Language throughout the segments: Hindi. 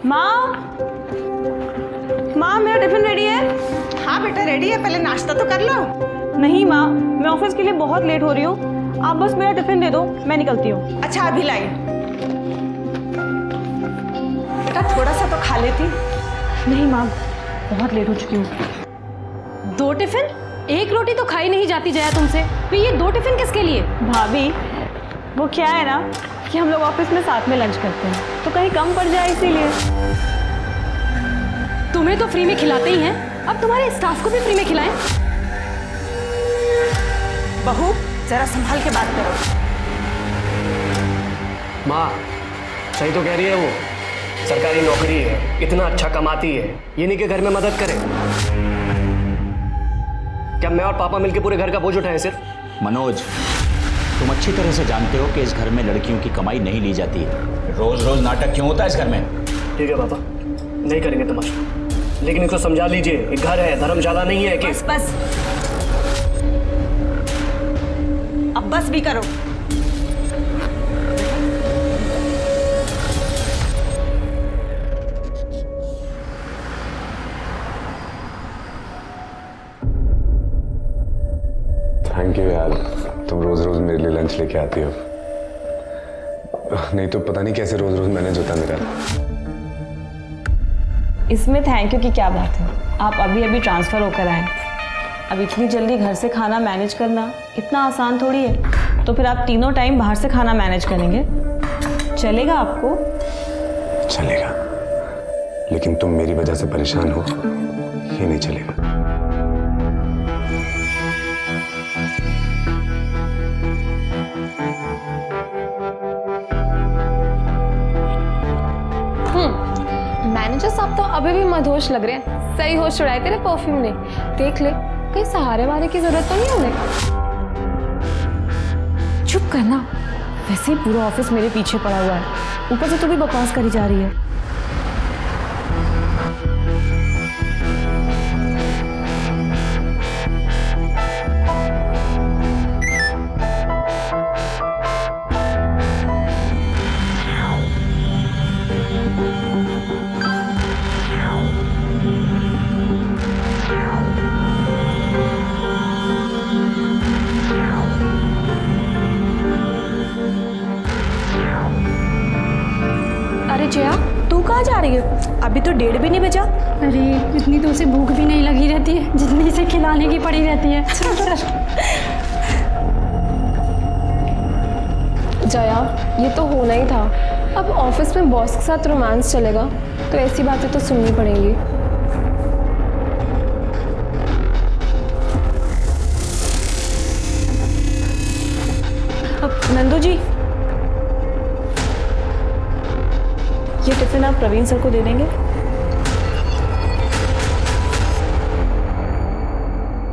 माँ, माँ मेरा टिफिन रेडी है। हाँ बेटा रेडी है, पहले नाश्ता तो कर लो। नहीं माँ, मैं ऑफिस के लिए बहुत लेट हो रही हूँ, आप बस मेरा टिफिन दे दो, मैं निकलती हूँ। अच्छा अभी लाई। बेटा थोड़ा सा तो खा लेती। नहीं माँ, बहुत लेट हो चुकी हूँ। 2 टिफिन? 1 रोटी तो खाई नहीं जाती जया तुमसे, फिर ये 2 टिफिन किसके लिए? भाभी, वो क्या है ना कि हम लोग ऑफिस में साथ में लंच करते हैं, तो कहीं कम पड़ जाए इसीलिए। तुम्हें तो फ्री में खिलाते ही हैं, अब तुम्हारे स्टाफ को भी फ्री में खिलाएं। बहू जरा संभाल के बात करो। माँ सही तो कह रही है वो, सरकारी नौकरी है, इतना अच्छा कमाती है, ये नहीं कि घर में मदद करे। क्या मैं और पापा मिलके पूरे घर का बोझ उठाएं सिर्फ? मनोज, तुम अच्छी तरह से जानते हो कि इस घर में लड़कियों की कमाई नहीं ली जाती है। रोज रोज नाटक क्यों होता है इस घर में? ठीक है पापा, नहीं करेंगे तमाशा, लेकिन इसको समझा लीजिए, एक घर है, धर्मशाला नहीं है कि। बस बस, अब बस भी करो। थैंक यू यार, तुम रोज रोज मेरे लिए लंच लेके आती हो, नहीं तो पता नहीं कैसे रोज रोज मैनेज होता मेरा। इसमें थैंक यू की क्या बात है, आप अभी अभी ट्रांसफ़र होकर आए, अब इतनी जल्दी घर से खाना मैनेज करना इतना आसान थोड़ी है। तो फिर आप तीनों टाइम बाहर से खाना मैनेज करेंगे, चलेगा आपको? चलेगा, लेकिन तुम मेरी वजह से परेशान हो, ये नहीं चलेगा। मैनेजर साहब तो अभी भी मदहोश लग रहे हैं, सही होश उड़ाए तेरे परफ्यूम ने। देख ले, कहीं सहारे वारे की जरूरत तो नहीं हमें। चुप करना, वैसे ही पूरा ऑफिस मेरे पीछे पड़ा हुआ है, ऊपर से तू भी बकवास करी जा रही है। अरे जया, तू कहाँ जा रही है? अभी तो 1:30 भी नहीं बजा। अरे इतनी तो उसे भूख भी नहीं लगी रहती है जितनी इसे खिलाने की पड़ी रहती है। जया, ये तो होना ही था। अब ऑफिस में बॉस के साथ रोमांस चलेगा तो ऐसी बातें तो सुननी पड़ेंगी। अब नंदू जी, ये टिफिन आप प्रवीण सर को दे देंगे?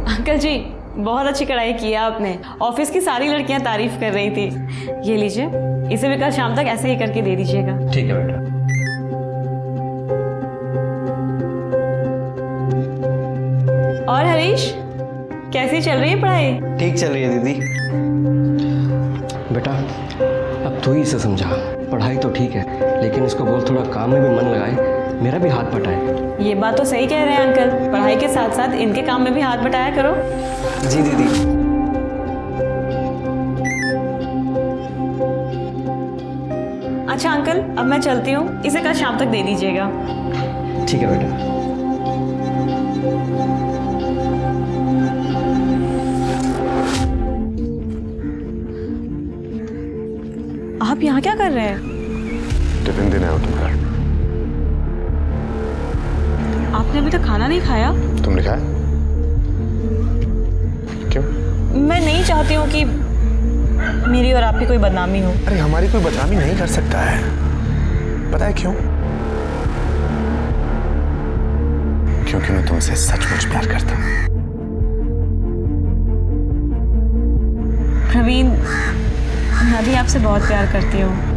अंकल जी, बहुत अच्छी कढ़ाई की है आपने, ऑफिस की सारी लड़कियां तारीफ कर रही थी। ये लीजिए, इसे भी कल शाम तक ऐसे ही करके दे दीजिएगा। ठीक है बेटा। और हरीश, कैसी चल रही है पढ़ाई? ठीक चल रही है दीदी। बेटा अब तू ही इसे समझा, पढ़ाई तो ठीक है लेकिन इसको बोल थोड़ा काम में भी मन लगाए, मेरा भी हाथ बटाए। ये बात तो सही कह रहे हैं अंकल, पढ़ाई के साथ साथ इनके काम में भी हाथ बटाया करो। जी दीदी। अच्छा अंकल, अब मैं चलती हूँ, इसे कल शाम तक दे दीजिएगा। ठीक है बेटा। आप यहाँ क्या कर रहे हैं? टिफिन देने आओ तुम घर। आपने अभी तक खाना नहीं खाया? तुमने खाया? क्यों? मैं नहीं चाहती हूँ कि मेरी और आपकी कोई बदनामी हो। अरे हमारी कोई बदनामी नहीं कर सकता है, पता है क्यों? क्योंकि मैं तुमसे सचमुच प्यार करता हूँ। प्रवीण, मैं भी आपसे बहुत प्यार करती हूँ।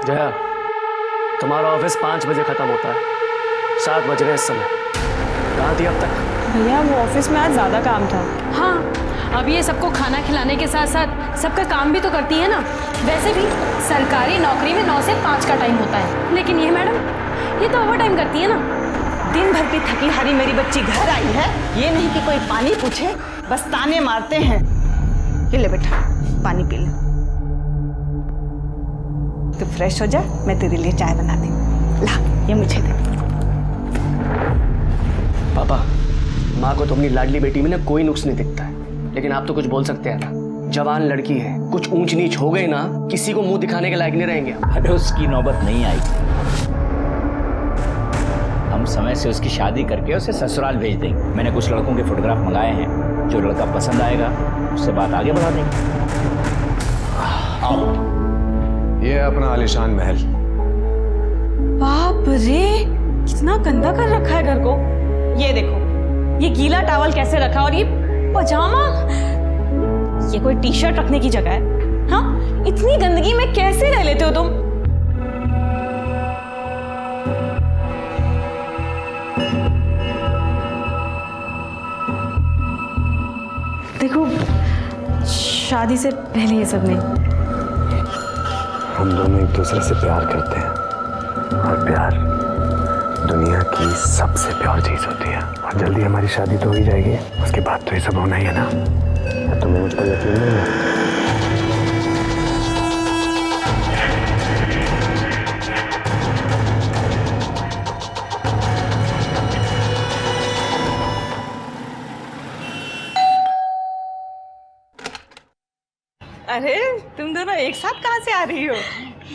जया, तुम्हारा ऑफिस 5 बजे खत्म होता है, 7 बज रहे हैं इस समय। कहाँ थी अब तक? भैया वो ऑफिस में आज ज़्यादा काम था। हाँ, अब ये सबको खाना खिलाने के साथ साथ सबका काम भी तो करती है ना। वैसे भी सरकारी नौकरी में 9 से 5 का टाइम होता है, लेकिन ये मैडम ये तो ओवर टाइम करती है ना। दिन भर की थकी हारी मेरी बच्ची घर आई है, ये नहीं कि कोई पानी पूछे, बस ताने मारते हैं। ये ले बेटा, पानी पी ले। तू फ्रेश हो जा, मैं तेरे लिए चाय बना दी। ला, ये मुझे दे। पापा, माँ को तो अपनी लाडली बेटी में ना कोई नुक्स नहीं दिखता है, लेकिन आप तो कुछ बोल सकते हैं ना। जवान लड़की है, कुछ ऊंच नीच हो गई ना, किसी को मुंह दिखाने के लायक नहीं रहेंगे। अरे उसकी नौबत नहीं आई, हम समय से उसकी शादी करके उसे ससुराल भेज देंगे। मैंने कुछ लड़कों के फोटोग्राफ मंगाए हैं, जो लड़का पसंद आएगा उससे बात आगे बढ़ा देंगे। आओ। ये है अपना आलीशान महल। बाप रे, कितना गंदा कर रखा है घर को। ये देखो, ये गीला टॉवल कैसे रखा, और ये पजामा, ये कोई टी शर्ट रखने की जगह है? हाँ, इतनी गंदगी में कैसे रह लेते हो तुम? देखो, शादी से पहले ये सब नहीं। हम दोनों एक दूसरे से प्यार करते हैं, और प्यार दुनिया की सबसे प्यार चीज होती है। और जल्दी हमारी शादी तो हो ही जाएगी, उसके बाद तो ये सब होना ही है ना। तुम्हें मुझ पर यकीन नहीं है? अरे तुम दोनों एक साथ कहाँ से आ रही हो?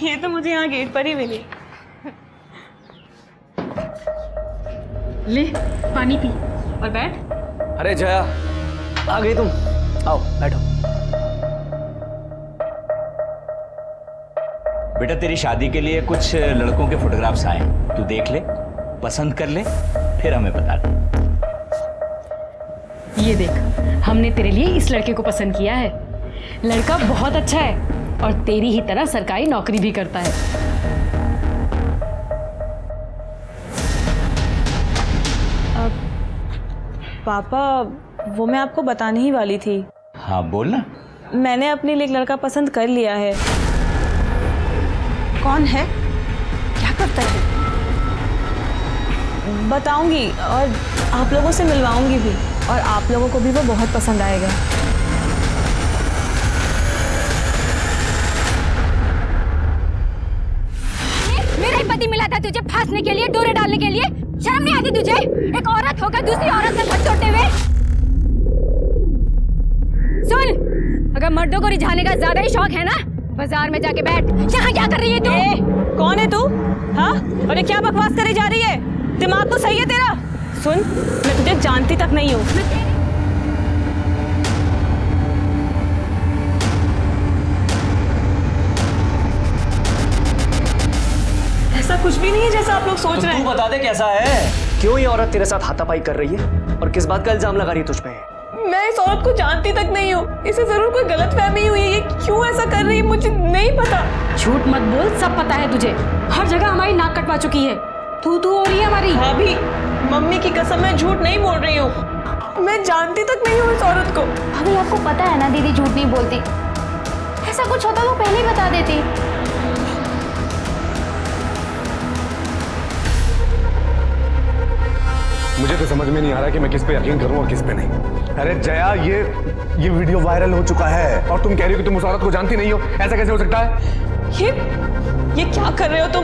ये तो मुझे यहाँ गेट पर ही मिली। ले पानी पी और बैठ। अरे जया, आ गई तुम? आओ बैठो। बेटा, तेरी शादी के लिए कुछ लड़कों के फोटोग्राफ्स आए हैं, तू देख ले, पसंद कर ले, फिर हमें बता दे। ये देख, हमने तेरे लिए इस लड़के को पसंद किया है। लड़का बहुत अच्छा है और तेरी ही तरह सरकारी नौकरी भी करता है। पापा, वो मैं आपको बताने ही वाली थी। हाँ बोल ना। मैंने अपने लिए एक लड़का पसंद कर लिया है। कौन है? क्या करता है? बताऊंगी और आप लोगों से मिलवाऊंगी भी, और आप लोगों को भी वो बहुत पसंद आएगा। मेरा ही पति मिला था तुझे फांसने के लिए, डोरे डालने के लिए। शर्म नहीं आती तुझे? एक औरत होकर दूसरी औरत से हाथ जोड़ते हुए। सुन, अगर मर्दों को रिझाने का ज्यादा ही शौक है ना, बाजार में जाके बैठ। यहाँ क्या कर रही है तू? कौन है तू? हाँ, और ये क्या बकवास करे जा रही है? दिमाग तो सही है तेरा? सुन, मैं तुझे जानती तक नहीं हूँ। ऐसा कुछ भी नहीं है जैसा आप लोग सोच रहे हैं। तू बता दे कैसा है? क्यों ये औरत तेरे साथ हाथापाई कर रही है, और किस बात का इल्जाम लगा रही है तुझ पे? मैं इस औरत को जानती तक नहीं हूँ। इसे जरूर कोई गलतफहमी हुई है। ये क्यों ऐसा कर रही है मुझे नहीं पता। झूठ मत बोल, सब पता है तुझे। हर जगह हमारी नाक कटवा चुकी है। तू हो रही है हमारी। भाभी, मम्मी की कसम, मैं झूठ नहीं बोल रही हूँ। मैं जानती तक नहीं हूँ इस औरत को। अभी आपको पता है ना दीदी झूठ नहीं बोलती। ऐसा कुछ होता तो पहले ही बता देती। मुझे तो समझ में नहीं आ रहा कि मैं किस पे यकीन करूं और किस पे नहीं। अरे जया, ये वीडियो वायरल हो चुका है, और तुम कह रही हो कि तुम उस औरत को जानती नहीं हो। ऐसा कैसे हो सकता है? ये क्या कर रहे हो तुम?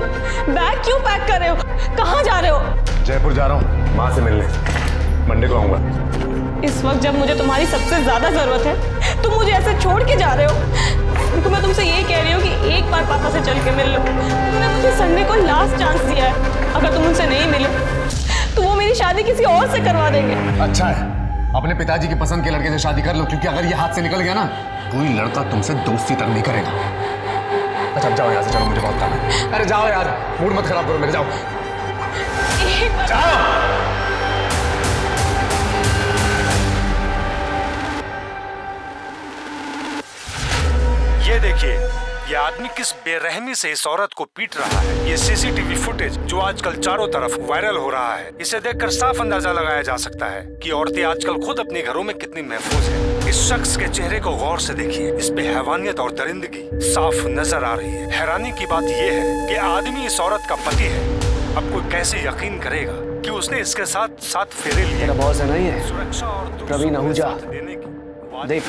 बैग क्यों पैक कर रहे हो? कहाँ जा रहे हो? जयपुर जा रहा हूँ माँ से मिलने, मंडे को आऊंगा। इस वक्त जब मुझे तुम्हारी सबसे ज्यादा जरूरत है, तुम मुझे ऐसे छोड़ के जा रहे हो। देखो, मैं तुमसे यही कह रही हूँ कि एक बार पापा से चल के मिल लो। तुमने मुझे संडे को लास्ट चांस दिया है। अगर तुम उनसे नहीं मिले तो वो मेरी शादी किसी और से करवा देंगे। अच्छा है, अपने पिताजी की पसंद के लड़के से शादी कर लो, क्योंकि अगर ये हाथ से निकल गया ना, कोई लड़का तुमसे दोस्ती तक नहीं करेगा। अच्छा अब जाओ यहाँ से, चलो मुझे बहुत काम है। अरे जाओ यार, मूड मत खराब करो मेरे, जाओ जाओ। ये देखिए, ये आदमी किस बेरहमी से इस औरत को पीट रहा है। ये सीसीटीवी फुटेज जो आजकल चारों तरफ वायरल हो रहा है, इसे देखकर साफ अंदाजा लगाया जा सकता है कि औरतें आजकल खुद अपने घरों में कितनी महफूज हैं। इस शख्स के चेहरे को गौर से देखिए, इस पे हैवानियत और दरिंदगी साफ नजर आ रही है। हैरानी की बात ये है कि आदमी इस औरत का पति है। अब कोई कैसे यकीन करेगा कि उसने इसके साथ 7 फेरे लिए। तेरा बॉस है ना ये सुरक्षा और प्रवीण आहूजा, देने की देख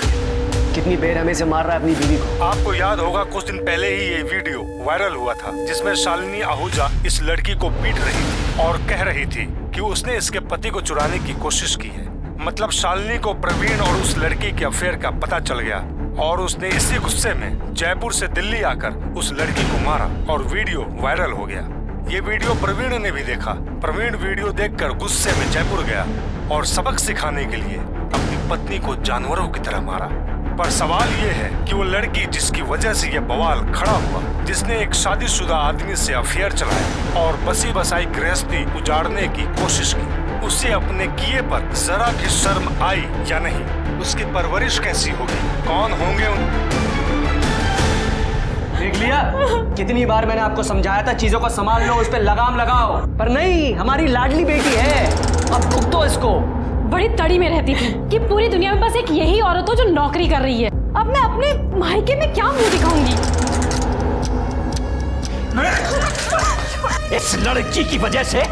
कितनी बेरहमी से मार रहा है अपनी बीवी को। आपको याद होगा कुछ दिन पहले ही ये वीडियो वायरल हुआ था जिसमें शालिनी आहूजा इस लड़की को पीट रही थी और कह रही थी कि उसने इसके पति को चुराने की कोशिश की है। मतलब शालिनी को प्रवीण और उस लड़की के अफेयर का पता चल गया और उसने इसी गुस्से में जयपुर से दिल्ली आकर उस लड़की को मारा और वीडियो वायरल हो गया। ये वीडियो प्रवीण ने भी देखा। प्रवीण वीडियो देखकर गुस्से में जयपुर गया और सबक सिखाने के लिए अपनी पत्नी को जानवरों की तरह मारा। पर सवाल ये है कि वो लड़की जिसकी वजह से ये बवाल खड़ा हुआ, जिसने एक शादीशुदा आदमी से अफेयर चलाया और बसी बसाई गृहस्थी उजाड़ने की कोशिश की, उसे अपने किए पर जरा भी शर्म आई या नहीं? उसकी परवरिश कैसी होगी? कौन होंगे देख लिया, कितनी बार मैंने आपको समझाया था चीजों को संभाल लो, उस पर लगाम लगाओ, पर नहीं, हमारी लाडली बेटी है, अब भुगतो इसको। बड़ी तड़ी में रहती थी कि पूरी दुनिया में बस एक यही औरत हो जो नौकरी कर रही है। अब मैं अपने मायके में क्या मुंह दिखाऊंगी? इस लड़की की वजह से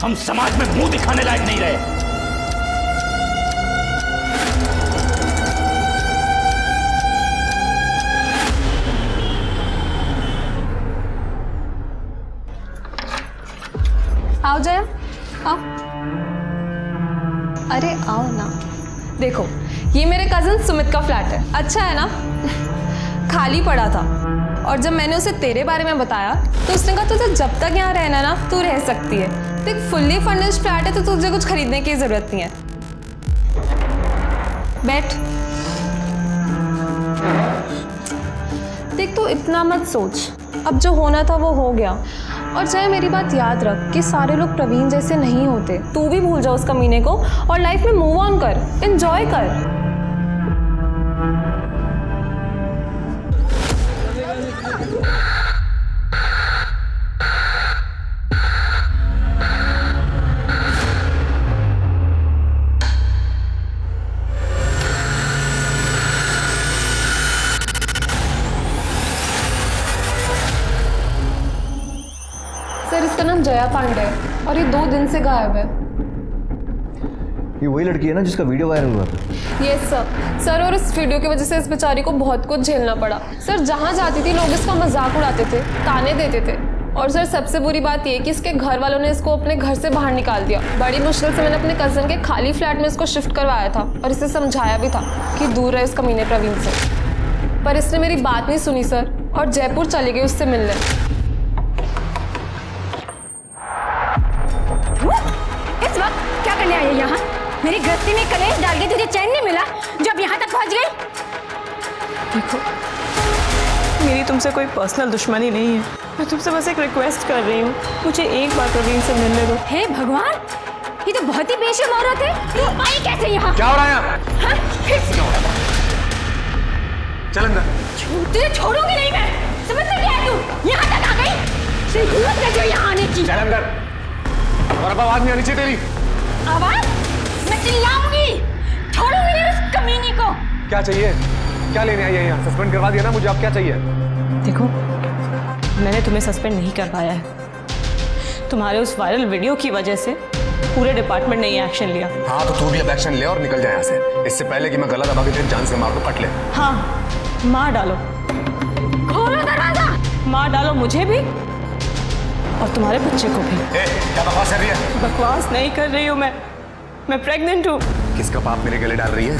हम समाज में मुंह दिखाने लायक नहीं रहे। आओ जया, आओ। अरे आओ ना। देखो, ये मेरे कजन सुमित का फ्लैट है। अच्छा है ना? खाली पड़ा था और जब मैंने उसे तेरे बारे में बताया तो उसने कहा तुझे जब तक यहाँ रहना ना तू रह सकती है। देख, फुल्ली फर्निश्ड फ्लैट है तो तुझे कुछ खरीदने की जरूरत नहीं है। बैठ। देख, तू इतना मत सोच, अब जो होना था वो हो गया। और चाहे मेरी बात याद रख कि सारे लोग प्रवीण जैसे नहीं होते। तू भी भूल जा उस कमीने को और लाइफ में मूव ऑन कर, एंजॉय कर। सर, इसका नाम जया पांडे है और ये 2 दिन से गायब है। ये वही लड़की है ना जिसका वीडियो वायरल हुआ था? यस सर, और इस वीडियो की वजह से इस बेचारी को बहुत कुछ झेलना पड़ा। सर, जहाँ जाती थी लोग इसका मजाक उड़ाते थे, ताने देते थे। और सर, सबसे बुरी बात ये कि इसके घर वालों ने इसको अपने घर से बाहर निकाल दिया। बड़ी मुश्किल से मैंने अपने कजन के खाली फ्लैट में इसको शिफ्ट करवाया था और इसे समझाया भी था कि दूर रहे उस कमीने प्रवीण से, पर इसने मेरी बात नहीं सुनी सर और जयपुर चली गई उससे मिलने। इस वक्त क्या करने आई है यहाँ? मेरी गृहस्थी में कलेश डाल के तुझे चैन नहीं मिला जब यहाँ तक पहुँच गई? देखो, मेरी तुमसे कोई पर्सनल दुश्मनी नहीं है। मैं तुमसे बस एक रिक्वेस्ट कर रही हूँ, मुझे एक बार प्रवीण से मिलने दो। हे भगवान, ये तो बहुत ही बेशर्म औरत है। तू आई कैसे यहाँ? क्या हो रहा है यहाँ? हाँ? चल अंदर। तुझे छोड़ूंगी नहीं मैं। समझता क्या है तू? यहाँ तक आ गई? तेरी हिम्मत कैसे हुई यहाँ आने की? चल अंदर। और अब आवाज नहीं आनी चाहिए तेरी। आवाज? मैं चिल्लाऊंगी। छोड़ूंगी नहीं उस कमीनी को। क्या चाहिए? क्या लेने आई है यहाँ? सस्पेंड करवा दिया ना मुझे, अब क्या चाहिए? देखो, मैंने तुम्हें सस्पेंड नहीं करवाया है। तुम्हारे उस वायरल वीडियो की वजह से पूरे डिपार्टमेंट ने ये एक्शन लिया। हाँ, तो तू भी अब एक्शन ले और निकल जाए यहाँ से, इससे पहले कि मैं गला दबा के तेरी जान से मार दो, कट ले। हाँ, मार डालो। खोलो दरवाजा। मार डालो मुझे भी और तुम्हारे बच्चे को भी। क्या बकवास कर रही है? बकवास नहीं कर रही हूँ मैं प्रेग्नेंट हूँ। किसका पाप मेरे गले डाल रही है?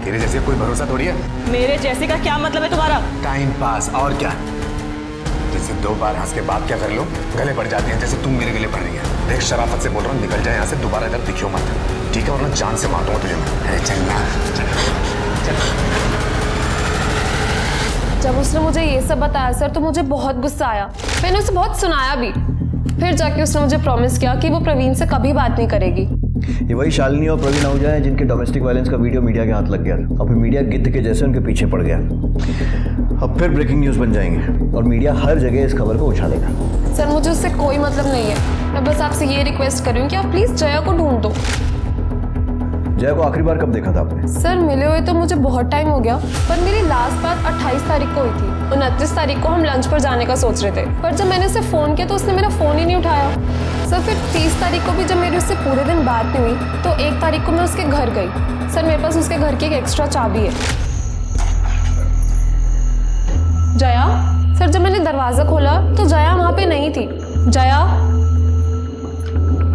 तेरे जैसे कोई भरोसा थोड़ी है। मेरे जैसे का क्या मतलब है तुम्हारा? टाइम पास, और क्या? जैसे 2 बार हंस के बात क्या कर लो, गले पड़ जाती है, जैसे तुम मेरे गले पड़ रही है। देख, शराफत से बोल रहा हूँ, निकल जाए यहाँ से, दोबारा इधर दिखियो मत, ठीक है? वरना जान से मार दूंगा तुझे मैं। चल ना, जब उसने मुझे ये सब बताया सर तो मुझे बहुत गुस्सा आया। मैंने उसे बहुत सुनाया भी। फिर जाके उसने मुझे प्रॉमिस किया कि वो प्रवीण से कभी बात नहीं करेगी। ये वही शालिनी और प्रवीण आहूजा हैं जिनके डोमेस्टिक वायलेंस का वीडियो मीडिया के हाथ लग गया और फिर मीडिया गिद्ध के जैसे उनके पीछे पड़ गया। अब फिर ब्रेकिंग न्यूज़ बन जाएंगे और मीडिया हर जगह इस खबर को उछालेगा। सर मुझे उससे कोई मतलब नहीं है, मैं बस आपसे ये रिक्वेस्ट कर रही हूँ कि आप प्लीज़ जया को ढूंढ दो। जया को आखिरी बार कब देखा था आपने? सर मिले हुए तो मुझे बहुत टाइम हो गया, पर मेरी लास्ट बात 28 तारीख को हुई थी। 29 तारीख को हम लंच पर जाने का सोच रहे थे, पर जब मैंने उसे फ़ोन किया तो उसने मेरा फ़ोन ही नहीं उठाया। सर फिर 30 तारीख को भी जब मेरी उससे पूरे दिन बात नहीं हुई तो 1 तारीख को मैं उसके घर गई। सर मेरे पास उसके घर की एक एक्स्ट्रा चाबी है। जया, सर जब मैंने दरवाज़ा खोला तो जया वहाँ पे नहीं थी। जया,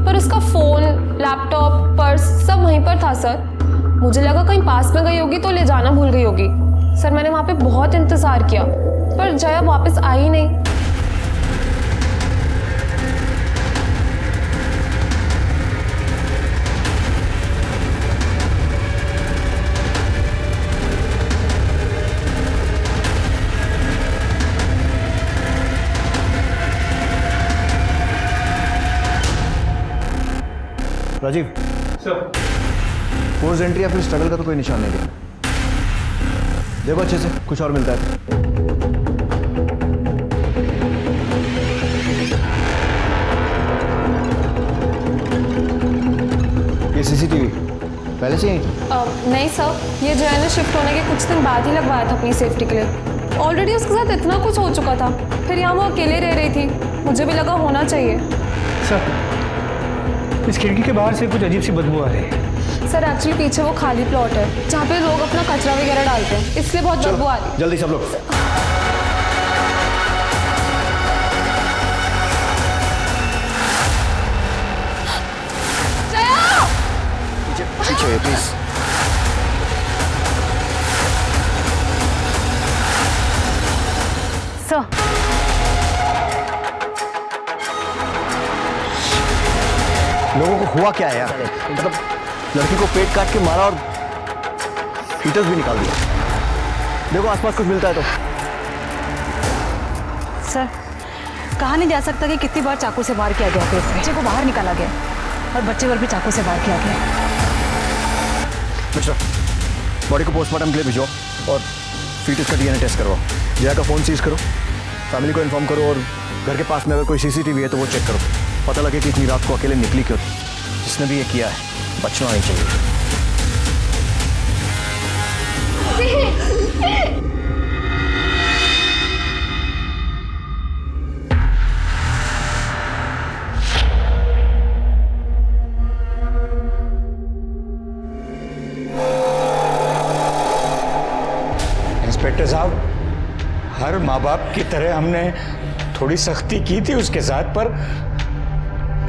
पर उसका फ़ोन, लैपटॉप, पर्स सब वहीं पर था सर। मुझे लगा कहीं पास में गई होगी तो ले जाना भूल गई होगी। सर मैंने वहाँ पे बहुत इंतज़ार किया पर जया वापस आई ही नहीं। राजीव सर, फोर्स एंट्री या फिर स्ट्रगल का तो कोई निशान नहीं दिखा। देखो अच्छे से, कुछ और मिलता है। ये सीसीटीवी पहले से ही? नहीं सर, ये जया ने शिफ्ट होने के कुछ दिन बाद ही लगवाया था अपनी सेफ्टी के लिए। ऑलरेडी उसके साथ इतना कुछ हो चुका था, फिर यहाँ वो अकेले रह रही थी, मुझे भी लगा होना चाहिए। सर इस खिड़की के बाहर से कुछ अजीब सी बदबू आ रही है। सर एक्चुअली पीछे वो खाली प्लॉट है जहाँ पे लोग अपना कचरा वगैरह डालते हैं, इसलिए बहुत बदबू आ रही है। जल्दी सब लोग। पीछे प्लीज। सर लोगों को हुआ क्या है यार? मतलब लड़की को पेट काट के मारा और फीटस भी निकाल दिया। देखो आसपास कुछ मिलता है तो। सर कहा नहीं जा सकता कि कितनी बार चाकू से वार किया गया था। बच्चे को बाहर निकाला गया और बच्चे पर भी चाकू से वार किया गया। मिस्टर, बॉडी को पोस्टमार्टम के लिए भिजो और फीटस का डीएनए टेस्ट करवाओ। जया का फ़ोन सीज करो, फैमिली को इन्फॉर्म करो और घर के पास में अगर कोई सीसीटीवी है तो वो चेक करो। पता लगे कि इतनी रात को अकेले निकली क्यों। जिसने भी ये किया है बचना नहीं चाहिए। इंस्पेक्टर साहब, हर माँ बाप की तरह हमने थोड़ी सख्ती की थी उसके साथ, पर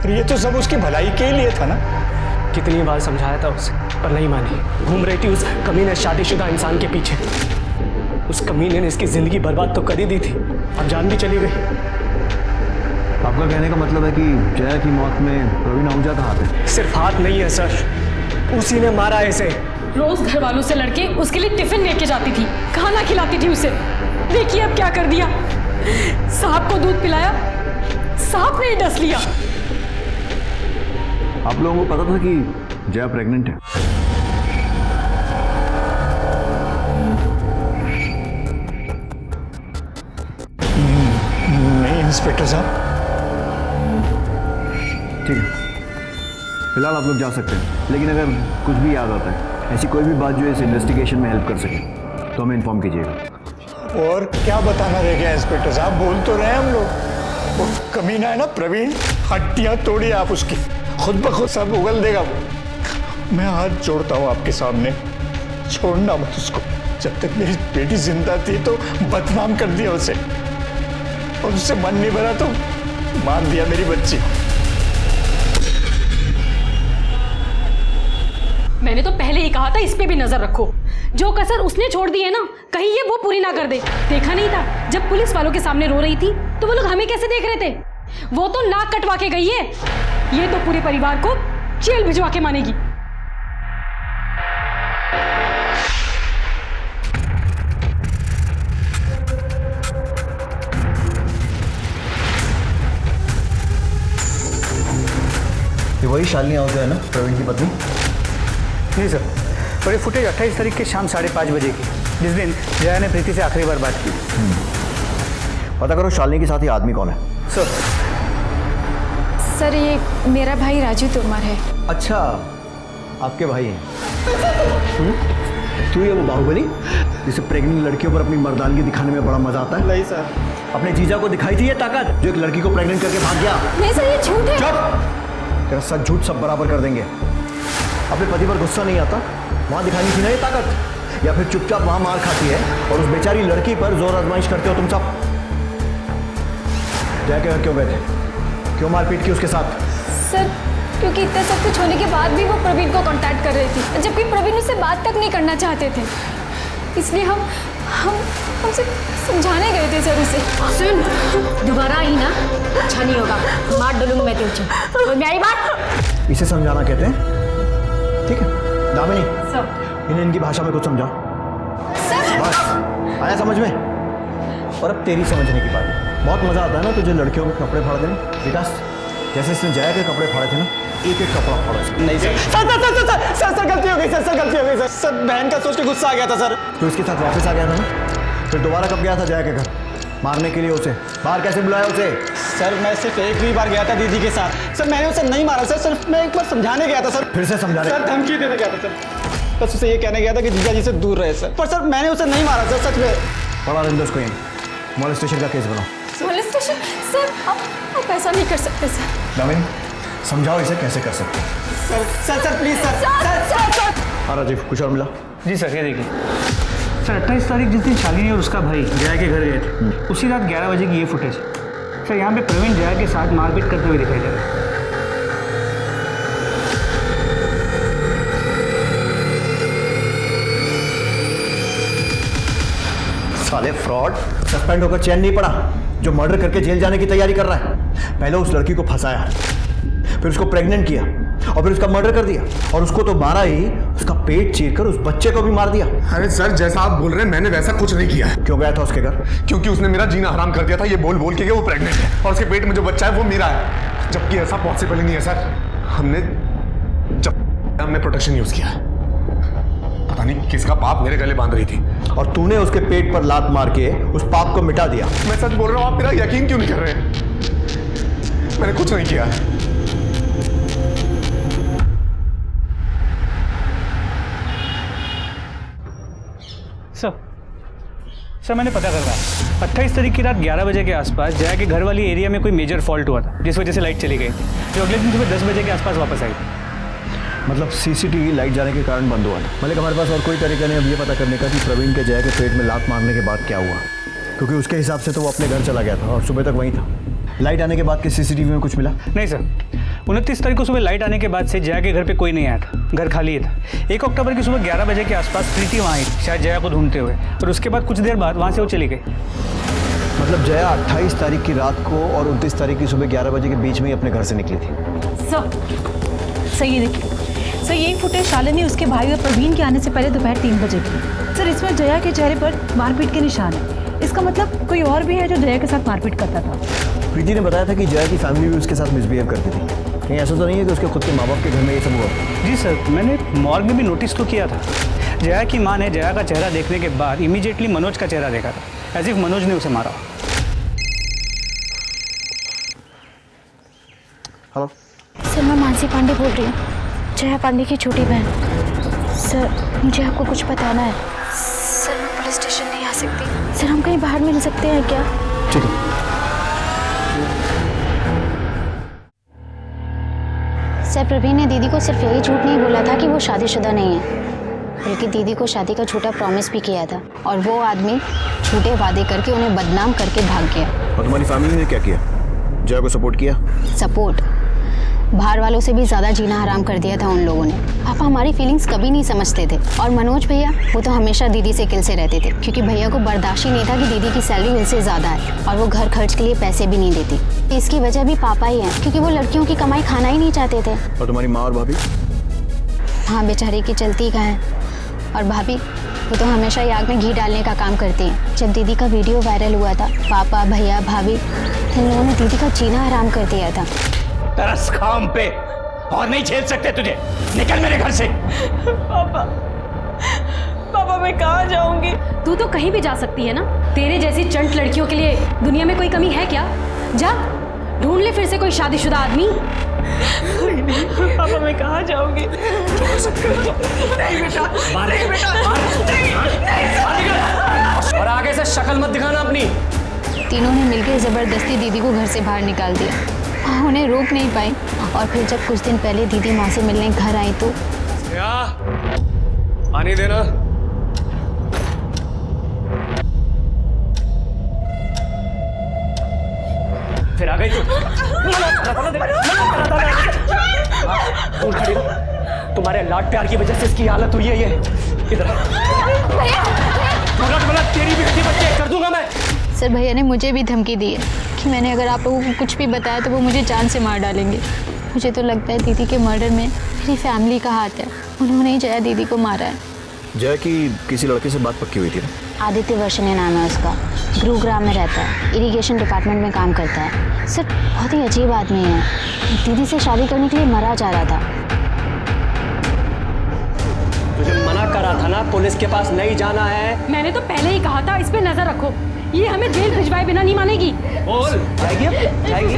ये तो सब उसकी भलाई के लिए था ना। कितनी बार समझाया था उसे पर नहीं मानी। घूम रही थी उस कमीने शादीशुदा इंसान के पीछे। उस कमीने ने इसकी जिंदगी बर्बाद तो कर ही दी थी, अब जान भी चली गई। आपका कहने का मतलब है कि जया की मौत में प्रवीण आहूजा का हाथ है? सिर्फ हाथ नहीं है सर, उसी ने मारा है इसे। रोज घर वालों से लड़के उसके लिए टिफिन लेके जाती थी, खाना खिलाती थी उसे। देखिए अब क्या कर दिया। सांप को दूध पिलाया, सांप ने ही डस लिया। आप लोगों को पता था कि जया प्रेग्नेंट है? नहीं इंस्पेक्टर साहब। ठीक है, फिलहाल आप लोग जा सकते हैं, लेकिन अगर कुछ भी याद आता है, ऐसी कोई भी बात जो इस इन्वेस्टिगेशन में हेल्प कर सके तो हमें इन्फॉर्म कीजिएगा। और क्या बताना रह गया इंस्पेक्टर साहब, बोल तो रहे हम लोग। वो कमीना है ना प्रवीण, हड्डियां तोड़ी आप उसकी, खुद ब खुद सब उगल देगा वो। मैं हाथ जोड़ता हूँ आपके सामने, छोड़ना मत उसको। जब तक मेरी बेटी जिंदा थी तो बदनाम कर दिया उसे, और उससे मन नहीं भरा तो मार दिया मेरी बच्ची। मैंने तो पहले ही कहा था इस पे भी नजर रखो। जो कसर उसने छोड़ दी है ना, कहीं ये वो पूरी ना कर दे। देखा नहीं था जब पुलिस वालों के सामने रो रही थी तो वो लोग हमें कैसे देख रहे थे। वो तो नाक कटवा के गई है, ये तो पूरे परिवार को जेल भिजवा के मानेगी। ये वही शालिनी आहूजा है ना, प्रवीण की पत्नी? नहीं सर, और ये फुटेज 28 तारीख के शाम 5:30 बजे की, जिस दिन जया ने प्रीति से आखिरी बार बात की। पता करो शालिनी के साथ ही आदमी कौन है। सर ये मेरा भाई राजू तोमर है। अच्छा, आपके भाई हैं। तू ये वो बाहुबली जिसे प्रेग्नेंट लड़कियों पर अपनी मर्दानगी दिखाने में बड़ा मजा आता है? नहीं सर। अपने जीजा को दिखाई थी ये ताकत जो एक लड़की को प्रेग्नेंट करके भाग गया? नहीं सर, ये झूठ है। चुप! तेरा सच झूठ सब बराबर कर देंगे। अपने पति पर गुस्सा नहीं आता, वहां दिखानी थी ना ये ताकत, या फिर चुपचाप वहां मार खाती है और उस बेचारी लड़की पर जोर आजमाइश करते हो तुम सब? जया के घर क्यों गए थे? क्यों मारपीट की उसके साथ? सर क्योंकि इतना सब कुछ होने के बाद भी वो प्रवीण को कांटेक्ट कर रही थी, जबकि प्रवीण उससे बात तक नहीं करना चाहते थे। इसलिए हमसे समझाने गए थे सर उसे। सुन, दोबारा आई ना अच्छा नहीं होगा, मार डालूंगी मैं तुझे। कोई मेरी बात? इसे समझाना कहते हैं, ठीक है? दामिनी, इन्हें इनकी भाषा में कुछ समझाओ। बस आया समझ में? और अब तेरी समझने की बात है। बहुत मजा आता है ना तुझे लड़कियों के कपड़े फाड़ देने। विकास, जैसे इसने जया के कपड़े फाड़े थे ना, एक एक कपड़ा फाड़ा इसने। नहीं सर, सर गलती हो गई सर, गलती हो गई सर, बहन का सोच के गुस्सा आ गया था सर। तो इसके साथ वापस आ गया था ना, फिर दोबारा कब गया था जया के घर मारने के लिए? उसे बाहर कैसे बुलाया उसे? सर मैं सिर्फ एक ही बार गया था दीदी के साथ सर, मैंने उसे नहीं मारा सर, सिर्फ मैं एक बार समझाने गया था सर। फिर से समझाने? सर धमकी देने गया था सर, बस उसे ये कहने गया था कि जीजा जी से दूर रहे सर, पर सर मैंने उसे नहीं मारा सर, सच में। पढ़ा रंदोस को मॉलेस्टेशन का केस बनाओ। मॉलेस्टेशन? सर आप ऐसा नहीं कर सकते सर। दामिनी, समझाओ इसे कैसे कर सकते। Sir please sir. हाँ राजीव, कुछ और मिला? जी सर, ये देखिए सर, 28 तारीख जिस दिन शालिनी और उसका भाई जया के घर गए थे, उसी रात 11 बजे की ये फुटेज सर। यहाँ पे प्रवीण जया के साथ मारपीट करते हुए दिखाई दे रहा है। साले फ्रॉड, सस्पेंड होकर चैन नहीं पड़ा जो मर्डर करके जेल जाने की तैयारी कर रहा है। पहले उस लड़की को फंसाया, फिर उसको प्रेग्नेंट किया और फिर उसका मर्डर कर दिया, और उसको तो मारा ही, उसका पेट चीरकर उस बच्चे को भी मार दिया। अरे सर, जैसा आप बोल रहे हैं मैंने वैसा कुछ नहीं किया है। क्यों गया था उसके घर? क्योंकि उसने मेरा जीना हराम कर दिया था ये बोल बोल के कि वो प्रेग्नेंट है और उसके पेट में जो बच्चा है वो मेरा है, जबकि ऐसा पॉसिबल ही नहीं है सर। हमने प्रोटेक्शन यूज किया, पता नहीं किसका पाप मेरे गले बांध रही थी, और तूने उसके पेट पर लात मार के उस पाप को मिटा दिया। मैं सच बोल रहा हूँ, आप मेरा यकीन क्यों नहीं कर रहे हैं? मैंने कुछ नहीं किया है। सर मैंने पता कर रहा, 28 तारीख की रात 11 बजे के आसपास जया के घर वाली एरिया में कोई मेजर फॉल्ट हुआ था, जिस वजह से लाइट चली गई थी, जो अगले दिन सुबह 10 बजे के आसपास वापस आई थी। मतलब सीसीटीवी लाइट जाने के कारण बंद हुआ। मलिक, हमारे पास और कोई तरीका नहीं अब ये पता करने का कि प्रवीण के जया के पेट में लात मारने के बाद क्या हुआ, क्योंकि उसके हिसाब से तो वो अपने घर चला गया था और सुबह तक वहीं था। लाइट आने के बाद के सीसीटीवी में कुछ मिला? नहीं सर, 29 तारीख को सुबह लाइट आने के बाद से जया के घर पे कोई नहीं आया था, घर खाली ही था। 1 अक्टूबर की सुबह 11 बजे के आसपास प्रीति वहाँ आई, शायद जया को ढूंढते हुए, और उसके बाद कुछ देर बाद वहाँ से वो चली गई। मतलब जया 28 तारीख की रात को और 29 तारीख की सुबह 11 बजे के बीच में ही अपने घर से निकली थी। सर ये देखिए सर, यही फुटेज शालिनी उसके भाई और प्रवीण के आने से पहले दोपहर 3 बजे की। सर इसमें जया के चेहरे पर मारपीट के निशान है, इसका मतलब कोई और भी है जो जया के साथ मारपीट करता था। प्रीति ने बताया था कि जया की फैमिली भी उसके साथ मिसबिहेव करती थी, कहीं ऐसा तो नहीं है कि उसके खुद के माँ बाप के घर में ये सब हुआ? जी सर, मैंने मॉर्ग में भी नोटिस तो किया था। जया की माँ ने जया का चेहरा देखने के बाद इमीडिएटली मनोज का चेहरा देखा था, एज इफ मनोज ने उसे मारा। हेलो सर, मैं मानसी पांडे बोल रही हूँ, जया पांडे की छोटी बहन। सर मुझे आपको कुछ बताना है। सर मैं पुलिस स्टेशन नहीं आ सकती। सर हम कहीं बाहर मिल सकते हैं क्या? ठीक है। सर प्रवीण ने दीदी को सिर्फ यही झूठ नहीं बोला था कि वो शादीशुदा नहीं है, बल्कि दीदी को शादी का झूठा प्रॉमिस भी किया था, और वो आदमी झूठे वादे करके उन्हें बदनाम करके भाग गया। और तुम्हारी फैमिली ने क्या किया? जया को सपोर्ट किया? सपोर्ट? बाहर वालों से भी ज़्यादा जीना हराम कर दिया था उन लोगों ने। पापा हमारी फीलिंग्स कभी नहीं समझते थे, और मनोज भैया वो तो हमेशा दीदी से किल से रहते थे, क्योंकि भैया को बर्दाश्त ही नहीं था कि दीदी की सैलरी उनसे ज़्यादा है और वो घर खर्च के लिए पैसे भी नहीं देती। इसकी वजह भी पापा ही हैं, क्योंकि वो लड़कियों की कमाई खाना ही नहीं चाहते थे। और तुम्हारी माँ और भाभी? हाँ बेचारी की चलती का है, और भाभी वो तो हमेशा ही आग में घी डालने का काम करती हैं। जब दीदी का वीडियो वायरल हुआ था, पापा भैया भाभी इन लोगों ने दीदी का जीना हराम कर दिया था। तरस खाम पे और नहीं झेल सकते तुझे। निकल मेरे घर से। पापा, पापा मैं कहाँ जाऊंगी? तू तो कहीं भी जा सकती है ना। तेरे जैसी चंट लड़कियों के लिए दुनिया में कोई कमी है क्या? जा ढूंढ ले फिर से कोई शादीशुदा आदमी। नहीं पापा मैं कहाँ जाऊंगी? नहीं बेटा, नहीं बेटा, और आगे से शक्ल मत दिखाना अपनी। तीनों ने मिलकर जबरदस्ती दीदी को घर से बाहर निकाल दिया। उन्हें रोक नहीं पाई और फिर जब कुछ दिन पहले दीदी माँ से मिलने घर आई तो पानी देना। फिर आ गई तू। तुम्हारे लाड प्यार की वजह से इसकी हालत हुई है ये। इधर तेरी भी बच्चे कर दूंगा मैं। सर भैया ने मुझे भी धमकी दी है कि मैंने अगर आप लोगों को कुछ भी बताया तो वो मुझे जान से मार डालेंगे। मुझे तो लगता है दीदी के मर्डर में मेरी फैमिली का हाथ है। उन्होंने ही जया दीदी को मारा है। जया की किसी लड़के से बात पक्की हुई थी ना? आदित्य वर्षने नाम है उसका, गुरुग्राम में रहता है, इरिगेशन डिपार्टमेंट में काम करता है। सर बहुत ही अजीब आदमी है। दीदी से शादी करने के लिए मरा जा रहा था। तुझे मना करा था ना, पुलिस के पास नहीं जाना है। मैंने तो पहले ही कहा था इस पे नजर रखो, ये हमें जेल भिजवाए बिना नहीं मानेगी। बोल जाएगी, अब जाएगी।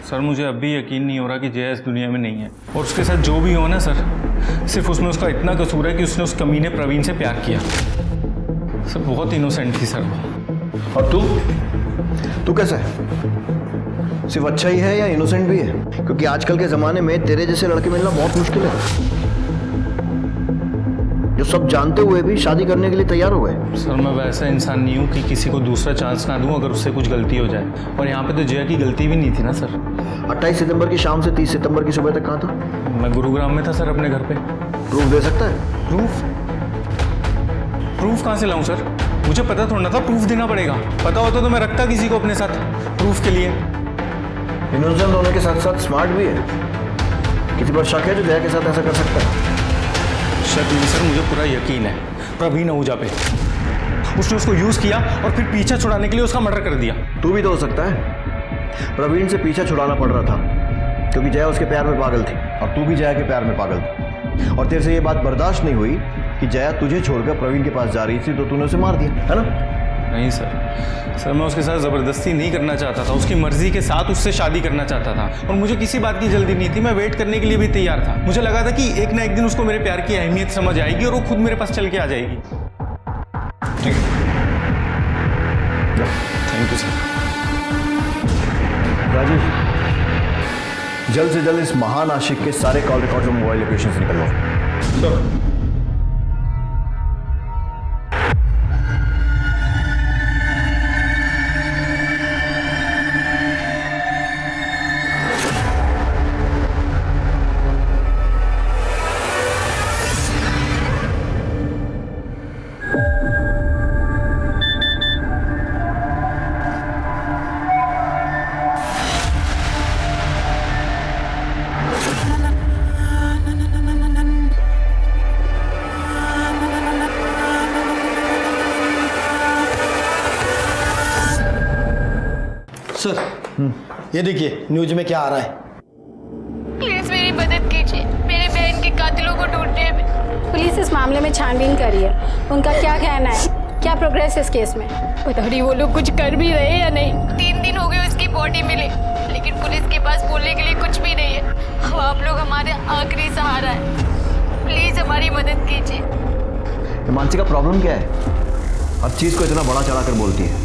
सर मुझे अब भी यकीन नहीं हो रहा कि जया इस दुनिया में नहीं है, और उसके साथ जो भी हो ना सर, सिर्फ उसमें उसका इतना कसूर है कि उसने उस कमीने प्रवीण से प्यार किया। सर बहुत इनोसेंट थी सर वो। और तू कैसा है? सिर्फ अच्छा ही है या इनोसेंट भी है? क्योंकि आजकल के ज़माने में तेरे जैसे लड़के मिलना बहुत मुश्किल है, जो सब जानते हुए भी शादी करने के लिए तैयार हो गए। सर मैं वैसा इंसान नहीं हूँ कि किसी को दूसरा चांस ना दूँ अगर उससे कुछ गलती हो जाए, और यहाँ पे तो जया की गलती भी नहीं थी ना सर। 28 सितंबर की शाम से 30 सितंबर की सुबह तक कहाँ था? मैं गुरुग्राम में था सर, अपने घर पे। प्रूफ दे सकता है? प्रूफ कहाँ से लाऊं सर? मुझे पता थोड़ा था प्रूफ देना पड़ेगा। पता होता तो मैं रखता किसी को अपने साथ प्रूफ के लिए। इनोसेंट होने के साथ साथ स्मार्ट भी है। किसी पर शक है जो जया के साथ ऐसा कर सकता है? शक नहीं सर, मुझे पूरा यकीन है प्रवीण आहूजा पे। उसने उसको यूज किया और फिर पीछा छुड़ाने के लिए उसका मर्डर कर दिया। तू भी तो हो सकता है। प्रवीण से पीछा छुड़ाना पड़ रहा था क्योंकि जया उसके प्यार में पागल थी, और तू भी जया के प्यार में पागल थी, और तेरे से ये बात बर्दाश्त नहीं हुई कि जया तुझे छोड़कर प्रवीण के पास जा रही थी, तो तूने उसे मार दिया, है ना? नहीं सर मैं उसके साथ ज़बरदस्ती नहीं करना चाहता था, उसकी मर्जी के साथ उससे शादी करना चाहता था, और मुझे किसी बात की जल्दी नहीं थी। मैं वेट करने के लिए भी तैयार था। मुझे लगा था कि एक ना एक दिन उसको मेरे प्यार की अहमियत समझ आएगी और वो खुद मेरे पास चल के आ जाएगी। Thank you sir. राजीव, जल्द से जल्द इस महान आशिक के सारे कॉल रिकॉर्ड्स और मोबाइल लोकेशन से निकलवाओ। सर सर ये देखिए न्यूज में क्या आ रहा है। प्लीज मेरी मदद कीजिए, मेरे बहन के कातिलों को ढूंढने में। पुलिस इस मामले में छानबीन कर रही है। उनका क्या कहना है, क्या प्रोग्रेस है इस केस में? पता नहीं वो लोग कुछ कर भी रहे हैं या नहीं। 3 दिन हो गए उसकी बॉडी मिले, लेकिन पुलिस के पास बोलने के लिए कुछ भी नहीं है। अब आप लोग हमारे आखिरी सहारा है, प्लीज हमारी मदद कीजिए। मानसी का प्रॉब्लम क्या है? हर चीज को इतना बड़ा चढ़ा कर बोलती है।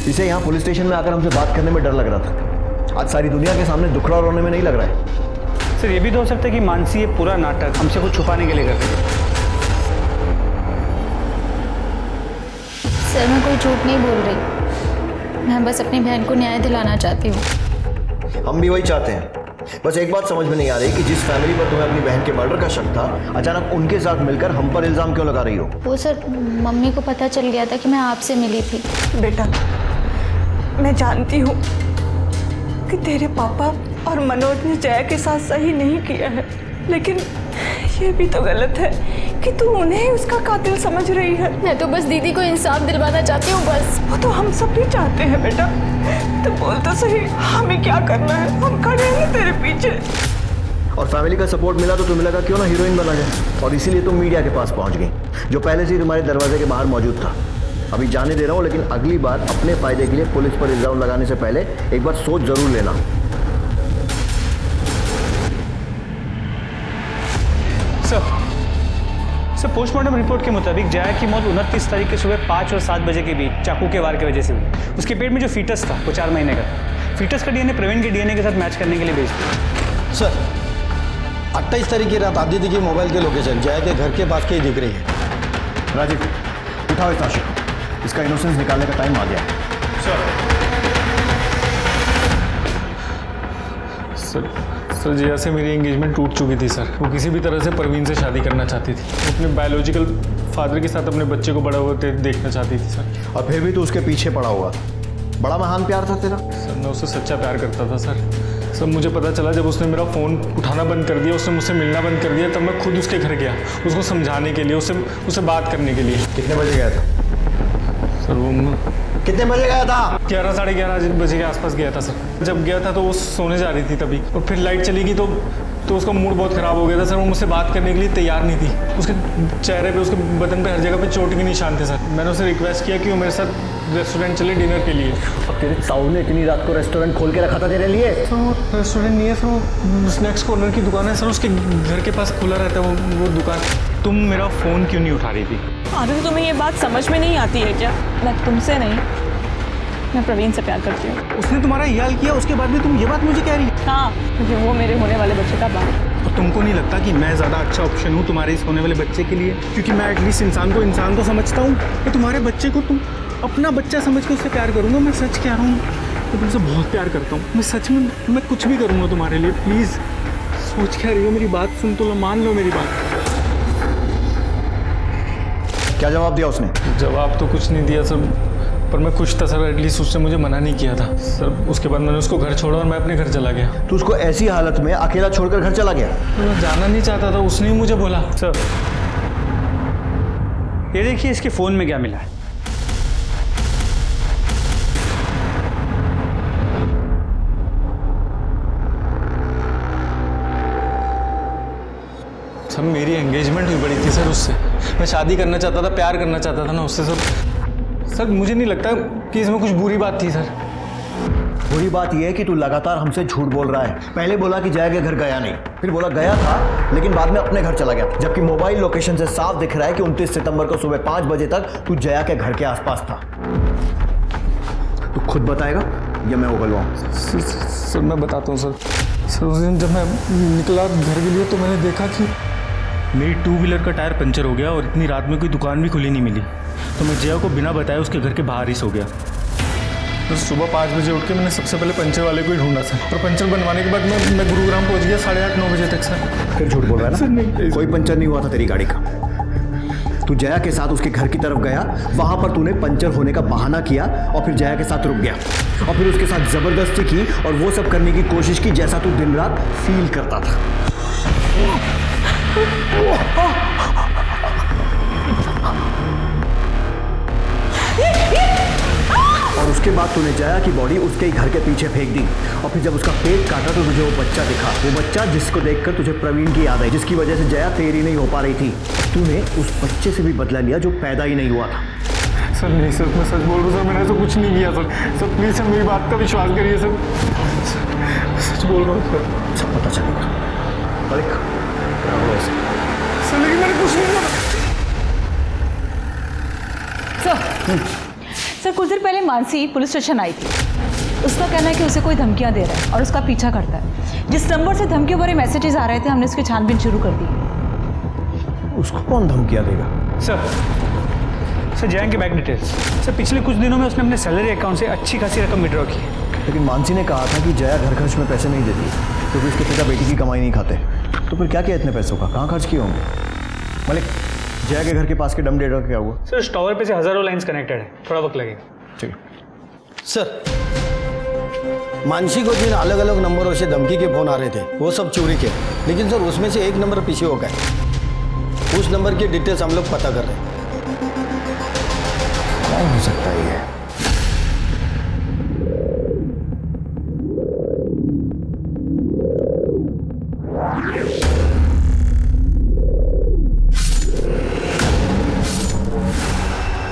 इसे यहाँ पुलिस स्टेशन में आकर हमसे बात करने में डर लग रहा था, आज सारी दुनिया के सामने दुखड़ा रोने में नहीं लग रहा है। सर ये भी तो हो सकता है कि मानसी ये पूरा नाटक हमसे कुछ छुपाने के लिए कर रही है। सर मैं कोई झूठ नहीं बोल रही, मैं बस अपनी बहन को न्याय दिलाना चाहती हूँ। हम भी वही चाहते हैं। बस एक बात समझ में नहीं आ रही कि जिस फैमिली पर तुम्हें अपनी बहन के मर्डर का शक था, अचानक उनके साथ मिलकर हम पर इल्जाम क्यों लगा रही हो? वो सर मम्मी को पता चल गया था कि मैं आपसे मिली थी। बेटा मैं जानती हूँ कि तेरे पापा और मनोज ने जया के साथ सही नहीं किया है, लेकिन ये भी तो गलत है कि तू उन्हें ही उसका कातिल समझ रही है। मैं तो बस दीदी को इंसाफ दिलवाना चाहती हूँ बस। वो तो हम सब भी चाहते हैं बेटा। तो बोल तो सही, हमें क्या करना है? हम खड़े हैं तेरे पीछे। और फैमिली का सपोर्ट मिला तो तुम्हें लगा क्यों ना हीरोइन बना जाए, और इसीलिए तुम मीडिया के पास पहुंच गई, जो पहले से ही तुम्हारे दरवाजे के बाहर मौजूद था। अभी जाने दे रहा हूँ, लेकिन अगली बार अपने फायदे के लिए पुलिस पर इल्जाम लगाने से पहले एक बार सोच जरूर लेना। सर पोस्टमार्टम रिपोर्ट के मुताबिक जया की मौत 29 तारीख के सुबह 5 और 7 बजे के बीच चाकू के वार की वजह से हुई। उसके पेट में जो फीटस था वो 4 महीने का था। फीटस का डीएनए प्रवीण के डीएनए के साथ मैच करने के लिए भेज दिया। सर 28 तारीख की रात आदित्य की मोबाइल की लोकेशन जया के घर के पास की दिख रही है। राजीव उठाओ इस आशिक को, इसका इनोसेंस निकालने का टाइम आ गया है। सर जया से मेरी एंगेजमेंट टूट चुकी थी सर। वो किसी भी तरह से परवीन से शादी करना चाहती थी। वो अपने बायोलॉजिकल फादर के साथ अपने बच्चे को बड़ा होते देखना चाहती थी सर। और फिर भी तो उसके पीछे पड़ा हुआ था। बड़ा महान प्यार था तेरा। सर मैं उससे सच्चा प्यार करता था सर मुझे पता चला जब उसने मेरा फ़ोन उठाना बंद कर दिया, उसने मुझसे मिलना बंद कर दिया, तब मैं खुद उसके घर गया उसको समझाने के लिए, उससे बात करने के लिए। कितने बजे गया था सर? वो कितने बजे गया था? 11 साढ़े 11 बजे के आसपास गया था सर। जब गया था तो वो सोने जा रही थी तभी, और फिर लाइट चली गई तो उसका मूड बहुत ख़राब हो गया था सर। वो मुझसे बात करने के लिए तैयार नहीं थी। उसके चेहरे पे, उसके बदन पे, हर जगह पे चोट के निशान थे सर। मैंने उसे रिक्वेस्ट किया कि वो मेरे साथ रेस्टोरेंट चले डिनर के लिए। अब तेरे साहू ने इतनी रात को रेस्टोरेंट खोल के रखा था तेरे लिए? सर रेस्टोरेंट नहीं है सर, वो स्नैक्स कॉर्नर की दुकान है सर। उसके घर के पास खुला रहता है वो दुकान। तुम मेरा फ़ोन क्यों नहीं उठा रही थी? आदित्य तुम्हें ये बात समझ में नहीं आती है क्या? मैं तुमसे नहीं, मैं प्रवीण से प्यार करती हूँ। उसने तुम्हारा ये हाल किया, उसके बाद भी तुम ये बात मुझे कह रही? हाँ, क्योंकि वो मेरे होने वाले बच्चे का बाप है। और तुमको नहीं लगता कि मैं ज़्यादा अच्छा ऑप्शन हूँ तुम्हारे इस होने वाले बच्चे के लिए? क्योंकि मैं एटलीस्ट इंसान को समझता हूँ कि तुम्हारे बच्चे को तुम अपना बच्चा समझ के उससे प्यार करूँगा। मैं सच कह रहा हूँ, मैं तुमसे बहुत प्यार करता हूँ। मैं सच में, मैं कुछ भी करूँगा तुम्हारे लिए। प्लीज़ सोच कह रही हो, मेरी बात सुन तो लो, मान लो मेरी बात। क्या जवाब दिया उसने? जवाब तो कुछ नहीं दिया सर, पर मैं खुश था सर। एटलीस्ट उसने मुझे मना नहीं किया था सर। उसके बाद मैंने उसको घर छोड़ा और मैं अपने घर चला गया। तू उसको ऐसी हालत में अकेला छोड़कर घर चला गया? मैं जाना नहीं चाहता था, उसने ही मुझे बोला। सर ये देखिए इसके फ़ोन में क्या मिला है। सर मेरी एंगेजमेंट हुई बड़ी थी सर उससे। मैं शादी करना चाहता था, प्यार करना चाहता था ना उससे सर मुझे नहीं लगता कि इसमें कुछ बुरी बात थी सर। बुरी बात यह है कि तू लगातार हमसे झूठ बोल रहा है। पहले बोला कि जया के घर गया नहीं, फिर बोला गया था लेकिन बाद में अपने घर चला गया, जबकि मोबाइल लोकेशन से साफ दिख रहा है कि 29 सितंबर को सुबह 5 बजे तक तू जया के घर के आसपास था। तू खुद बताएगा या मैं उगलवाऊं? सर मैं बताता हूँ सर उस दिन जब मैं निकला घर के लिए तो मैंने देखा कि मेरी 2 व्हीलर का टायर पंचर हो गया और इतनी रात में कोई दुकान भी खुली नहीं मिली। तो मैं जया को बिना बताए उसके घर के बाहर ही सो गया। तो सुबह 5 बजे उठ के मैंने सबसे पहले पंचर वाले को ही ढूंढा सर। और पंचर बनवाने के बाद मैं गुरुग्राम पहुंच गया 8:30-9 बजे तक सर। फिर झूठ बोल रहा है ना? सर नहीं, कोई पंचर नहीं हुआ था तेरी गाड़ी का। तू जया के साथ उसके घर की तरफ गया, वहां पर तूने पंचर होने का बहाना किया और फिर जया के साथ रुक गया और फिर उसके साथ जबरदस्ती की और वो सब करने की कोशिश की जैसा तू दिन रात फील करता था। और उसके बाद तूने जया की बॉडी उसके ही घर के पीछे फेंक दी और फिर जब उसका पेट काटा तो तुझे वो बच्चा दिखा, वो बच्चा जिसको देखकर तुझे प्रवीण की याद आई, जिसकी वजह से जया तेरी नहीं हो पा रही थी। तूने उस बच्चे से भी बदला लिया जो पैदा ही नहीं हुआ था। सर नहीं सर, मैं सच बोल रहा हूँ सर, मैंने ऐसा कुछ नहीं किया सर प्लीज़ सर मेरी बात का विश्वास करिए सर। सच बोल रहा हूँ सब पता चलेगा। सर लेकिन मैंने कुछ नहीं किया। सर कुछ देर पहले मानसी पुलिस स्टेशन आई थी। उसका कहना है कि उसे कोई धमकियां दे रहा है और उसका पीछा करता है। जिस नंबर से धमकियों भरे मैसेजेस आ रहे थे हमने उसकी छानबीन शुरू कर दी। उसको कौन धमकियां देगा? सर जया के बैंक डिटेल्स। सर पिछले कुछ दिनों में उसने अपने सैलरी अकाउंट से अच्छी खासी रकम विड्रॉ की है। लेकिन मानसी ने कहा था कि जया घर खर्च में पैसे नहीं देती क्योंकि उसके पिता बेटी की कमाई नहीं खाते। तो फिर क्या किया इतने पैसों का? कहाँ खर्च किए होंगे? मलिक जया के घर के पास के डम डेटा क्या हुआ? सर टावर पे से हजारों लाइंस कनेक्टेड है, थोड़ा वक्त लगेगा। ठीक सर मानसी को जिन अलग अलग नंबरों से धमकी के फोन आ रहे थे वो सब चोरी के, लेकिन सर उसमें से एक नंबर पीछे हो गए। उस नंबर की डिटेल्स हम लोग पता कर रहे हैं। कौन हो सकता है ये?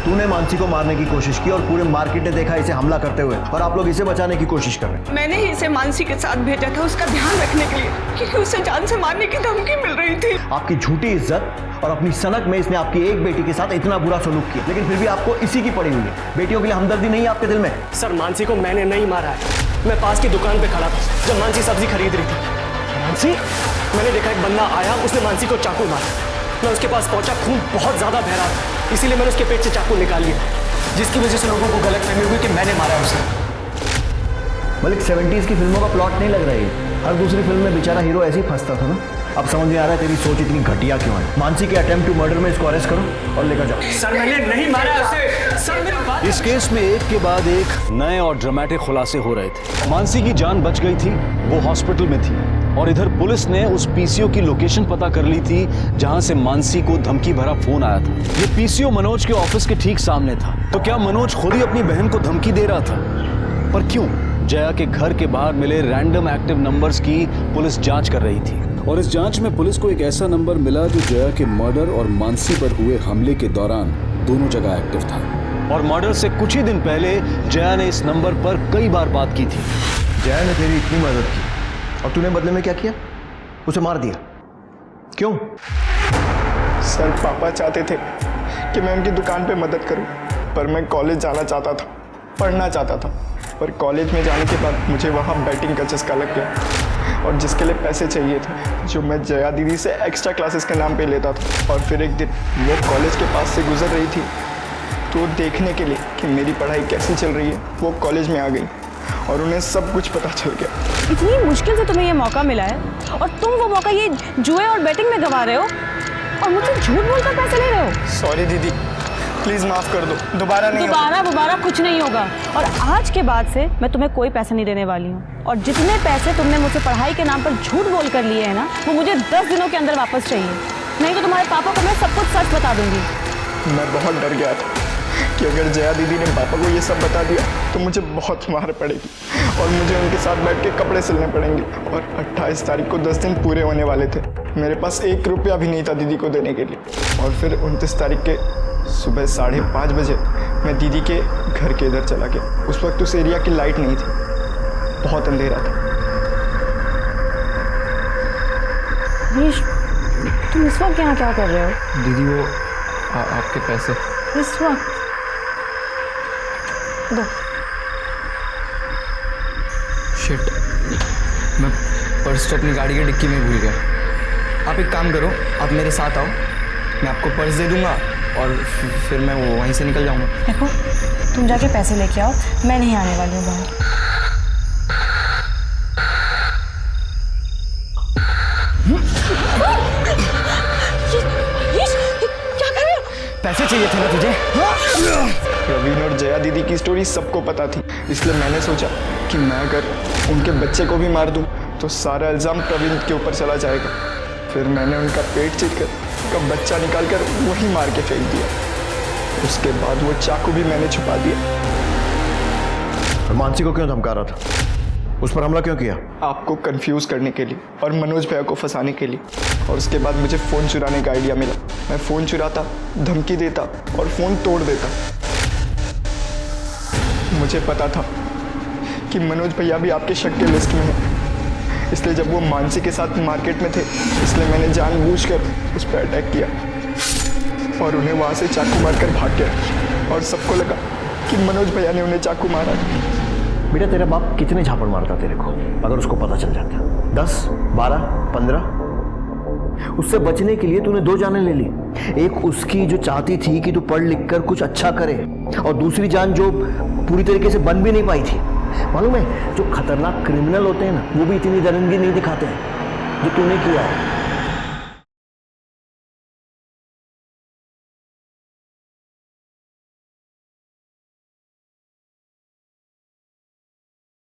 तूने मानसी को मारने की कोशिश की और पूरे मार्केट ने देखा इसे हमला करते हुए, और आप लोग इसे बचाने की कोशिश कर रहे हैं। मैंने ही इसे मानसी के साथ भेजा था उसका ध्यान रखने के लिए, क्योंकि उसे जान से मारने की धमकी मिल रही थी। आपकी झूठी इज्जत और अपनी सनक में इसने आपकी एक बेटी के साथ इतना बुरा सलूक किया, लेकिन फिर भी आपको इसी की पड़ी हुई है। बेटियों के लिए हमदर्दी नहीं है आपके दिल में? सर मानसी को मैंने नहीं मारा है, मैं पास की दुकान पे खड़ा था जब मानसी सब्जी खरीद रही थी। मानसी, मैंने देखा एक बंदा आया, उसने मानसी को चाकू मारा। मैं उसके पास पहुंचा, खून बहुत ज्यादा बह रहा था, इसीलिए मैंने उसके पेट से चाकू निकाल लिया, जिसकी वजह से लोगों को गलतफहमी हुई कि मैंने मारा उसे। मलिक 70s की फिल्मों का प्लॉट नहीं लग रहा है। हर दूसरी फिल्म में बेचारा हीरो ऐसे ही फंसता था ना। अब समझ में आ रहा है तेरी सोच इतनी घटिया क्यों है। मानसी के अटेम्प्ट टू मर्डर में इसको अरेस्ट करो और लेकर जाओ। सर मैंने नहीं मारा उसे। सर मेरी बात। इस केस में एक के बाद एक नए और ड्रामेटिक खुलासे हो रहे थे। मानसी की जान बच गई थी, वो हॉस्पिटल में थी, और इधर पुलिस ने उस पीसीओ की लोकेशन पता कर ली थी जहां से मानसी को धमकी भरा फोन आया था। ये पीसीओ मनोज के ऑफिस के ठीक सामने था। तो क्या मनोज खुद ही अपनी बहन को धमकी दे रहा था? पर क्यों? जया के घर के बाहर मिले रैंडम एक्टिव नंबर्स की पुलिस जांच कर रही थी, और इस जांच में पुलिस को एक ऐसा नंबर मिला जो जया के मर्डर और मानसी पर हुए हमले के दौरान दोनों जगह एक्टिव था। और मर्डर से कुछ ही दिन पहले जया ने इस नंबर पर कई बार बात की थी। जया ने तेरी इतनी मदद की और तूने बदले में क्या किया? उसे मार दिया। क्यों? सर पापा चाहते थे कि मैं उनकी दुकान पे मदद करूं, पर मैं कॉलेज जाना चाहता था, पढ़ना चाहता था। पर कॉलेज में जाने के बाद मुझे वहाँ बैटिंग का चस्का लग गया, और जिसके लिए पैसे चाहिए थे, जो मैं जया दीदी से एक्स्ट्रा क्लासेस के नाम पे लेता था। और फिर एक दिन वो कॉलेज के पास से गुजर रही थी, तो देखने के लिए कि मेरी पढ़ाई कैसी चल रही है, वो कॉलेज में आ गई और उन्हें सब कुछ पता चल गया। इतनी मुश्किल से तुम्हें ये मौका मिला है और तुम वो मौका ये जुए और बैटिंग में गवा रहे हो और मुझसे झूठ बोलकर पैसे ले रहे हो। सॉरी दीदी, प्लीज़ माफ़ कर दो, दोबारा नहीं होगा। दोबारा कुछ नहीं होगा, और आज के बाद से मैं तुम्हें कोई पैसे नहीं देने वाली हूँ। और जितने पैसे तुमने मुझसे पढ़ाई के नाम पर झूठ बोल कर लिए हैं ना, वो मुझे 10 दिनों के अंदर वापस चाहिए, नहीं तो तुम्हारे पापा को मैं सब कुछ सच बता दूंगी। मैं बहुत डर गया था कि अगर जया दीदी ने पापा को ये सब बता दिया तो मुझे बहुत मार पड़ेगी और मुझे उनके साथ बैठ के कपड़े सिलने पड़ेंगे। और 28 तारीख को 10 दिन पूरे होने वाले थे। मेरे पास 1 रुपया भी नहीं था दीदी को देने के लिए। और फिर 29 तारीख के सुबह 5:30 बजे मैं दीदी के घर के इधर चला गया। उस वक्त उस एरिया की लाइट नहीं थी, बहुत अंधेरा था। तुम इस वक्त यहाँ क्या कर रहे हो? दीदी वो आपके पैसे इस वक्त दो। शिट, मैं पर्स तो अपनी गाड़ी की डिक्की में भूल गया। आप एक काम करो, आप मेरे साथ आओ, मैं आपको पर्स दे दूंगा और फिर मैं वहीं से निकल जाऊंगा। देखो, तुम जाके पैसे लेके आओ, मैं नहीं आने वाली हूँ बाहर। पैसे चाहिए थे ना तुझे? प्रवीण और जया दीदी की स्टोरी सबको पता थी, इसलिए मैंने सोचा कि मैं अगर उनके बच्चे को भी मार दूं तो सारा इल्ज़ाम प्रवीण के ऊपर चला जाएगा। फिर मैंने उनका पेट चीर कर उनका बच्चा निकालकर वहीं मार के फेंक दिया। उसके बाद वो चाकू भी मैंने छुपा दिया। और मानसी को क्यों धमका रहा था? उस पर हमला क्यों किया? आपको कंफ्यूज करने के लिए और मनोज भैया को फंसाने के लिए। और उसके बाद मुझे फ़ोन चुराने का आइडिया मिला। मैं फ़ोन चुराता, धमकी देता और फ़ोन तोड़ देता। मुझे पता था कि मनोज भैया भी आपके शक के लिस्ट में हैं, इसलिए जब वो मानसी के साथ मार्केट में थे, इसलिए मैंने जानबूझकर उस पर अटैक किया और उन्हें वहाँ से चाकू मारकर भाग गया। और सबको लगा कि मनोज भैया ने उन्हें चाकू मारा। बेटा तेरा बाप कितने झापड़ मारता तेरे को अगर उसको पता चल जाता? 10, 12, 15? उससे बचने के लिए तूने 2 जानें ले ली। एक उसकी जो चाहती थी कि तू पढ़ लिख कर कुछ अच्छा करे, और दूसरी जान जो पूरी तरीके से बन भी नहीं पाई थी। मालूम है, जो खतरनाक क्रिमिनल होते हैं ना, वो भी इतनी दरिंदगी नहीं दिखाते हैं जो तूने किया है।